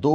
2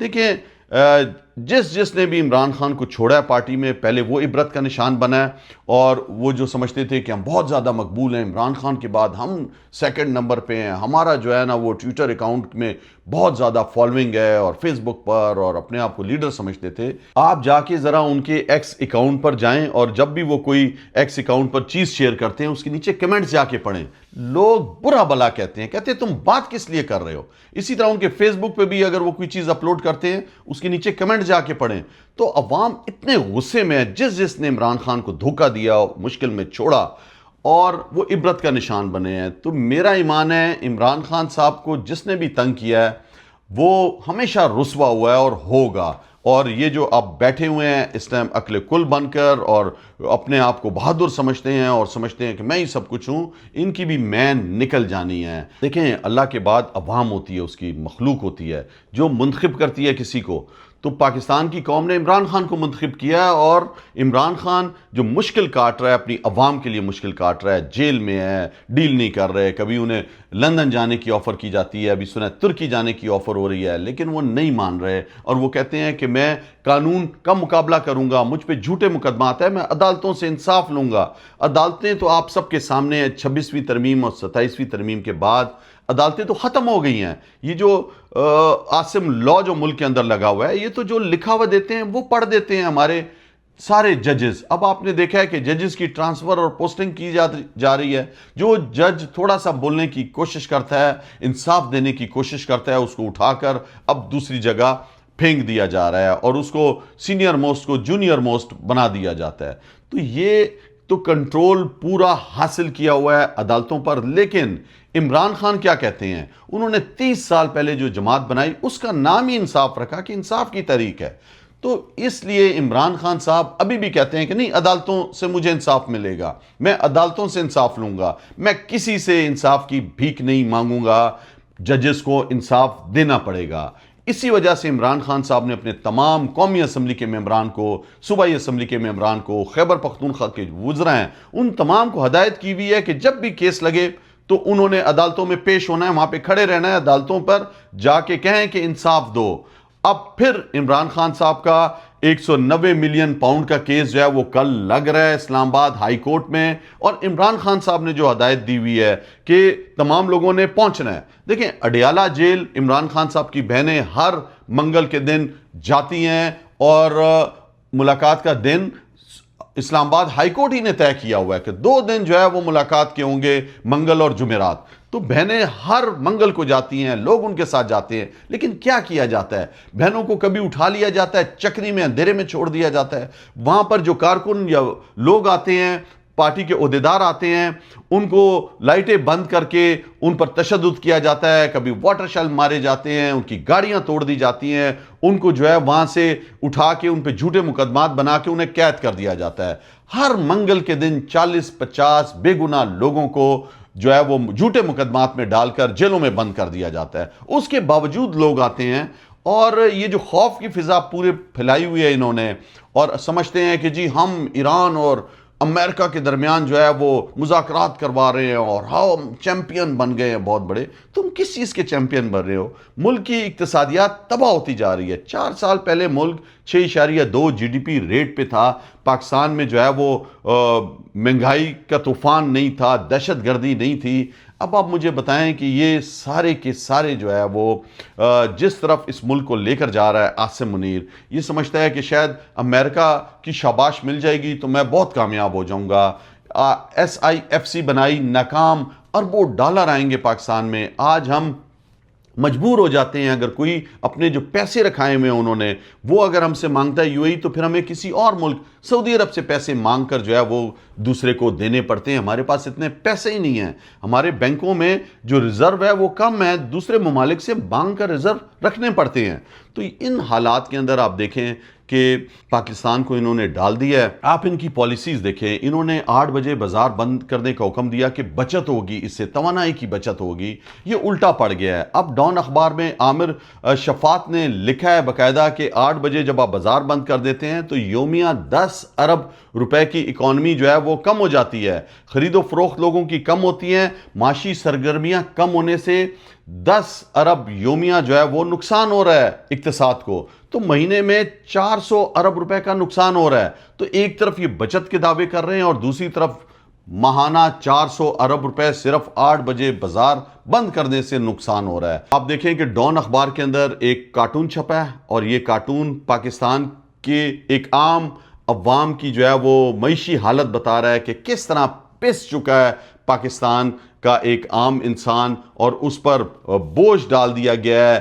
دیکھیں جس نے بھی عمران خان کو چھوڑا ہے پارٹی میں، پہلے وہ عبرت کا نشان بنا ہے، اور وہ جو سمجھتے تھے کہ ہم بہت زیادہ مقبول ہیں، عمران خان کے بعد ہم سیکنڈ نمبر پہ ہیں، ہمارا جو ہے نا وہ ٹویٹر اکاؤنٹ میں بہت زیادہ فالوئنگ ہے اور فیس بک پر، اور اپنے آپ کو لیڈر سمجھتے تھے. آپ جا کے ذرا ان کے ایکس اکاؤنٹ پر جائیں، اور جب بھی وہ کوئی ایکس اکاؤنٹ پر چیز شیئر کرتے ہیں اس کے نیچے کمنٹس جا کے پڑھیں. لوگ برا بلا کہتے ہیں تم بات کس لیے کر رہے ہو. اسی طرح ان کے فیس بک پہ بھی اگر وہ کوئی چیز اپلوڈ کرتے ہیں اس کے نیچے کمنٹ جا کے پڑھیں. تو عوام اتنے غصے میں ہے، جس نے عمران خان کو دھوکہ دیا، مشکل میں چھوڑا، اور وہ عبرت کا نشان بنے ہیں. تو میرا ایمان ہے عمران خان صاحب کو جس نے بھی تنگ کیا ہے وہ ہمیشہ رسوا ہوا ہے اور ہوگا. اور یہ جو آپ بیٹھے ہوئے ہیں اس ٹائم عقل کل بن کر اور اپنے آپ کو بہادر سمجھتے ہیں اور سمجھتے ہیں کہ میں ہی سب کچھ ہوں، ان کی بھی مین نکل جانی ہے. دیکھیں اللہ کے بعد عوام ہوتی ہے، اس کی مخلوق ہوتی ہے جو منتخب کرتی ہے کسی کو. تو پاکستان کی قوم نے عمران خان کو منتخب کیا، اور عمران خان جو مشکل کاٹ رہا ہے، اپنی عوام کے لیے مشکل کاٹ رہا ہے، جیل میں ہے، ڈیل نہیں کر رہے. کبھی انہیں لندن جانے کی آفر کی جاتی ہے، ابھی سنا ہے ترکی جانے کی آفر ہو رہی ہے، لیکن وہ نہیں مان رہے، اور وہ کہتے ہیں کہ میں قانون کا مقابلہ کروں گا، مجھ پہ جھوٹے مقدمات ہیں، میں عدالتوں سے انصاف لوں گا. عدالتیں تو آپ سب کے سامنے ہیں، 26ویں ترمیم اور 27ویں ترمیم کے بعد عدالتیں تو ختم ہو گئی ہیں. یہ جو عاصم لا جو ملک کے اندر لگا ہوا ہے، یہ تو جو لکھا ہوا دیتے ہیں وہ پڑھ دیتے ہیں ہمارے سارے ججز. اب آپ نے دیکھا ہے کہ ججز کی ٹرانسفر اور پوسٹنگ کی جا رہی ہے. جو جج تھوڑا سا بولنے کی کوشش کرتا ہے، انصاف دینے کی کوشش کرتا ہے، اس کو اٹھا کر اب دوسری جگہ پھینک دیا جا رہا ہے، اور اس کو سینئر موسٹ کو جونیئر موسٹ بنا دیا جاتا ہے. تو یہ تو کنٹرول پورا حاصل کیا ہوا ہے عدالتوں پر. لیکن عمران خان کیا کہتے ہیں؟ انہوں نے 30 سال پہلے جو جماعت بنائی اس کا نام ہی انصاف رکھا کہ انصاف کی تحریک ہے. تو اس لیے عمران خان صاحب ابھی بھی کہتے ہیں کہ نہیں، عدالتوں سے مجھے انصاف ملے گا، میں عدالتوں سے انصاف لوں گا، میں کسی سے انصاف کی بھیک نہیں مانگوں گا، ججز کو انصاف دینا پڑے گا. اسی وجہ سے عمران خان صاحب نے اپنے تمام قومی اسمبلی کے ممبران کو، صوبائی اسمبلی کے ممبران کو، خیبر پختونخوا کے وزراء ہیں، ان تمام کو ہدایت کی ہوئی ہے کہ جب بھی کیس لگے تو انہوں نے عدالتوں میں پیش ہونا ہے، وہاں پہ کھڑے رہنا ہے، عدالتوں پر جا کے کہیں کہ انصاف دو. اب پھر عمران خان صاحب کا 190 ملین پاؤنڈ کا کیس جو ہے وہ کل لگ رہا ہے اسلام آباد ہائی کورٹ میں، اور عمران خان صاحب نے جو ہدایت دی ہوئی ہے کہ تمام لوگوں نے پہنچنا ہے. دیکھیں اڈیالہ جیل عمران خان صاحب کی بہنیں ہر منگل کے دن جاتی ہیں، اور ملاقات کا دن اسلام آباد ہائی کورٹ ہی نے طے کیا ہوا ہے کہ 2 دن جو ہے وہ ملاقات کے ہوں گے، منگل اور جمعرات. تو بہنیں ہر منگل کو جاتی ہیں، لوگ ان کے ساتھ جاتے ہیں. لیکن کیا کیا جاتا ہے؟ بہنوں کو کبھی اٹھا لیا جاتا ہے، چکری میں اندھیرے میں چھوڑ دیا جاتا ہے. وہاں پر جو کارکن یا لوگ آتے ہیں، پارٹی کے عہدیدار آتے ہیں، ان کو لائٹیں بند کر کے ان پر تشدد کیا جاتا ہے، کبھی واٹر شیل مارے جاتے ہیں، ان کی گاڑیاں توڑ دی جاتی ہیں، ان کو جو ہے وہاں سے اٹھا کے ان پہ جھوٹے مقدمات بنا کے انہیں قید کر دیا جاتا ہے. ہر منگل کے دن 40-50 بے گناہ لوگوں کو جو ہے وہ جھوٹے مقدمات میں ڈال کر جیلوں میں بند کر دیا جاتا ہے. اس کے باوجود لوگ آتے ہیں، اور یہ جو خوف کی فضا پورے پھیلائی ہوئی ہے انہوں نے، اور سمجھتے ہیں کہ جی ہم ایران اور امریکہ کے درمیان جو ہے وہ مذاکرات کروا رہے ہیں اور ہم چیمپئن بن گئے ہیں بہت بڑے. تم کس چیز کے چیمپئن بن رہے ہو؟ ملک کی اقتصادیات تباہ ہوتی جا رہی ہے. 4 سال پہلے ملک 6.2 جی ڈی پی ریٹ پہ تھا. پاکستان میں جو ہے وہ مہنگائی کا طوفان نہیں تھا، دہشت گردی نہیں تھی. اب آپ مجھے بتائیں کہ یہ سارے کے سارے جو ہے وہ جس طرف اس ملک کو لے کر جا رہا ہے عاصم منیر، یہ سمجھتا ہے کہ شاید امریکہ کی شاباش مل جائے گی تو میں بہت کامیاب ہو جاؤں گا. SIFC بنائی، ناکام، اربوں ڈالر آئیں گے پاکستان میں. آج ہم مجبور ہو جاتے ہیں، اگر کوئی اپنے جو پیسے رکھائے ہوئے انہوں نے وہ اگر ہم سے مانگتا ہے UAE، تو پھر ہمیں کسی اور ملک سعودی عرب سے پیسے مانگ کر جو ہے وہ دوسرے کو دینے پڑتے ہیں. ہمارے پاس اتنے پیسے ہی نہیں ہیں، ہمارے بینکوں میں جو ریزرو ہے وہ کم ہے، دوسرے ممالک سے مانگ کر ریزرو رکھنے پڑتے ہیں. تو ان حالات کے اندر آپ دیکھیں کہ پاکستان کو انہوں نے ڈال دیا ہے۔ آپ ان کی پالیسیز دیکھیں، انہوں نے 8 بجے بازار بند کرنے کا حکم دیا کہ بچت ہوگی، اس سے توانائی کی بچت ہوگی، یہ الٹا پڑ گیا ہے۔ اب ڈان اخبار میں عامر شفاعت نے لکھا ہے باقاعدہ کہ 8 بجے جب آپ بازار بند کر دیتے ہیں تو یومیہ 10 ارب روپے کی اکانومی جو ہے وہ کم ہو جاتی ہے، خرید و فروخت لوگوں کی کم ہوتی ہیں، معاشی سرگرمیاں کم ہونے سے 10 ارب یومیہ جو ہے وہ نقصان ہو رہا ہے اقتصاد کو، تو مہینے میں 400 ارب روپے کا نقصان ہو رہا ہے۔ تو ایک طرف یہ بچت کے دعوے کر رہے ہیں اور دوسری طرف ماہانہ 400 ارب روپے صرف 8 بجے بازار بند کرنے سے نقصان ہو رہا ہے۔ آپ دیکھیں کہ ڈان اخبار کے اندر ایک کارٹون چھپا ہے اور یہ کارٹون پاکستان کے ایک عام عوام کی جو ہے وہ معیشی حالت بتا رہا ہے کہ کس طرح پس چکا ہے پاکستان کا ایک عام انسان اور اس پر بوجھ ڈال دیا گیا ہے،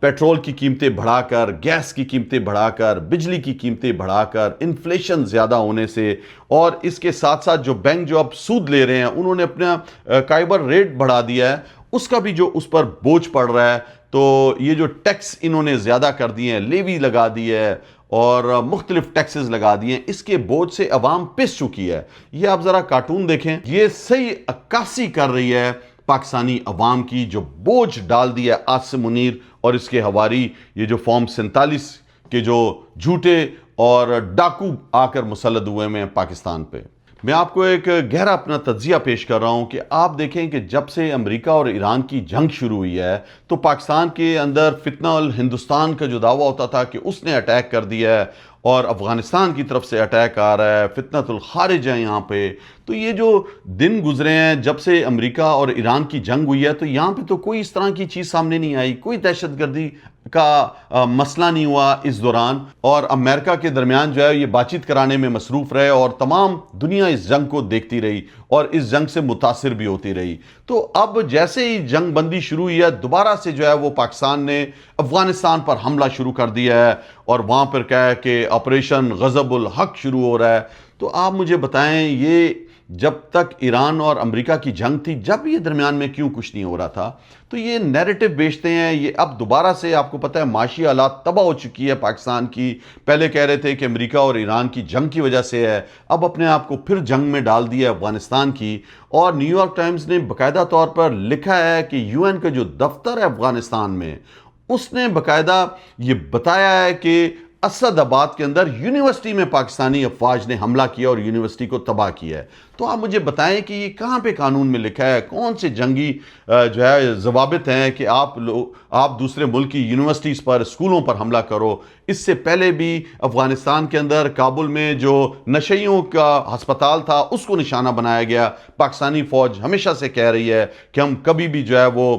پیٹرول کی قیمتیں بڑھا کر، گیس کی قیمتیں بڑھا کر، بجلی کی قیمتیں بڑھا کر، انفلیشن زیادہ ہونے سے، اور اس کے ساتھ ساتھ جو بینک جو اب سود لے رہے ہیں انہوں نے اپنا کائبر ریٹ بڑھا دیا ہے، اس کا بھی جو اس پر بوجھ پڑ رہا ہے۔ تو یہ جو ٹیکس انہوں نے زیادہ کر دیے ہیں، لیوی لگا دی ہے اور مختلف ٹیکسز لگا دیے ہیں، اس کے بوجھ سے عوام پس چکی ہے۔ یہ آپ ذرا کارٹون دیکھیں، یہ صحیح عکاسی کر رہی ہے پاکستانی عوام کی جو بوجھ ڈال دیا ہے عاصم منیر اور اس کے حواری، یہ جو فارم 47 کے جو جھوٹے اور ڈاکو آ کر مسلط ہوئے ہیں پاکستان پہ۔ میں آپ کو ایک گہرا اپنا تجزیہ پیش کر رہا ہوں کہ آپ دیکھیں کہ جب سے امریکہ اور ایران کی جنگ شروع ہوئی ہے تو پاکستان کے اندر فتنہ الہندوستان کا جو دعویٰ ہوتا تھا کہ اس نے اٹیک کر دیا ہے اور افغانستان کی طرف سے اٹیک آ رہا ہے، فتنۃ الخارج ہے یہاں پہ، تو یہ جو دن گزرے ہیں جب سے امریکہ اور ایران کی جنگ ہوئی ہے تو یہاں پہ تو کوئی اس طرح کی چیز سامنے نہیں آئی، کوئی دہشت گردی کا مسئلہ نہیں ہوا اس دوران، اور امریکہ کے درمیان جو ہے یہ بات چیت کرانے میں مصروف رہے اور تمام دنیا اس جنگ کو دیکھتی رہی اور اس جنگ سے متاثر بھی ہوتی رہی۔ تو اب جیسے ہی جنگ بندی شروع ہوئی ہے دوبارہ سے جو ہے وہ پاکستان نے افغانستان پر حملہ شروع کر دیا ہے اور وہاں پر کہا ہے کہ آپریشن غضب الحق شروع ہو رہا ہے۔ تو آپ مجھے بتائیں یہ جب تک ایران اور امریکہ کی جنگ تھی جب یہ درمیان میں کیوں کچھ نہیں ہو رہا تھا؟ تو یہ نیریٹو بیچتے ہیں، یہ اب دوبارہ سے آپ کو پتہ ہے معاشی حالات تباہ ہو چکی ہے پاکستان کی، پہلے کہہ رہے تھے کہ امریکہ اور ایران کی جنگ کی وجہ سے ہے، اب اپنے آپ کو پھر جنگ میں ڈال دیا افغانستان کی، اور نیو یارک ٹائمز نے باقاعدہ طور پر لکھا ہے کہ یو این کا جو دفتر ہے افغانستان میں اس نے باقاعدہ یہ بتایا ہے کہ اسد آباد کے اندر یونیورسٹی میں پاکستانی افواج نے حملہ کیا اور یونیورسٹی کو تباہ کیا ہے۔ تو آپ مجھے بتائیں کہ یہ کہاں پہ قانون میں لکھا ہے، کون سے جنگی جو ہے ضوابط ہیں کہ آپ دوسرے ملک کی یونیورسٹیز پر، اسکولوں پر حملہ کرو؟ اس سے پہلے بھی افغانستان کے اندر کابل میں جو نشیوں کا ہسپتال تھا اس کو نشانہ بنایا گیا۔ پاکستانی فوج ہمیشہ سے کہہ رہی ہے کہ ہم کبھی بھی جو ہے وہ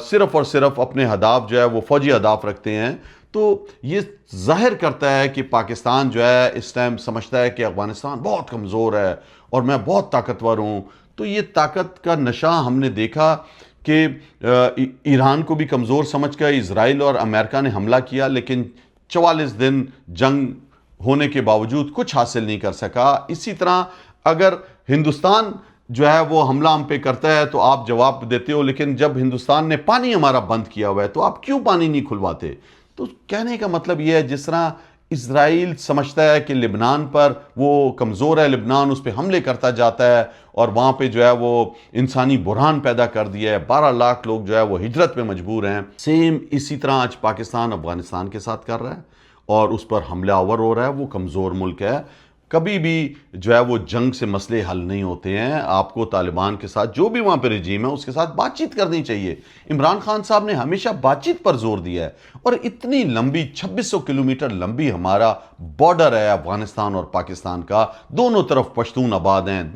صرف اور صرف اپنے اہداف جو ہے وہ فوجی اہداف رکھتے ہیں۔ تو یہ ظاہر کرتا ہے کہ پاکستان جو ہے اس ٹائم سمجھتا ہے کہ افغانستان بہت کمزور ہے اور میں بہت طاقتور ہوں۔ تو یہ طاقت کا نشہ ہم نے دیکھا کہ ایران کو بھی کمزور سمجھ کر اسرائیل اور امریکہ نے حملہ کیا، لیکن 44 دن جنگ ہونے کے باوجود کچھ حاصل نہیں کر سکا۔ اسی طرح اگر ہندوستان جو ہے وہ حملہ ہم پہ کرتا ہے تو آپ جواب دیتے ہو، لیکن جب ہندوستان نے پانی ہمارا بند کیا ہوا ہے تو آپ کیوں پانی نہیں کھلواتے؟ تو کہنے کا مطلب یہ ہے جس طرح اسرائیل سمجھتا ہے کہ لبنان پر وہ کمزور ہے، لبنان اس پہ حملے کرتا جاتا ہے اور وہاں پہ جو ہے وہ انسانی بحران پیدا کر دیا ہے، 12 لاکھ لوگ جو ہے وہ ہجرت پہ مجبور ہیں، سیم اسی طرح آج پاکستان افغانستان کے ساتھ کر رہا ہے اور اس پر حملہ آور ہو رہا ہے۔ وہ کمزور ملک ہے، کبھی بھی جو ہے وہ جنگ سے مسئلے حل نہیں ہوتے ہیں۔ آپ کو طالبان کے ساتھ جو بھی وہاں پہ رجیم ہے اس کے ساتھ بات چیت کرنی چاہیے۔ عمران خان صاحب نے ہمیشہ بات چیت پر زور دیا ہے، اور اتنی لمبی 2600 کلومیٹر لمبی ہمارا بارڈر ہے افغانستان اور پاکستان کا، دونوں طرف پشتون آباد ہیں۔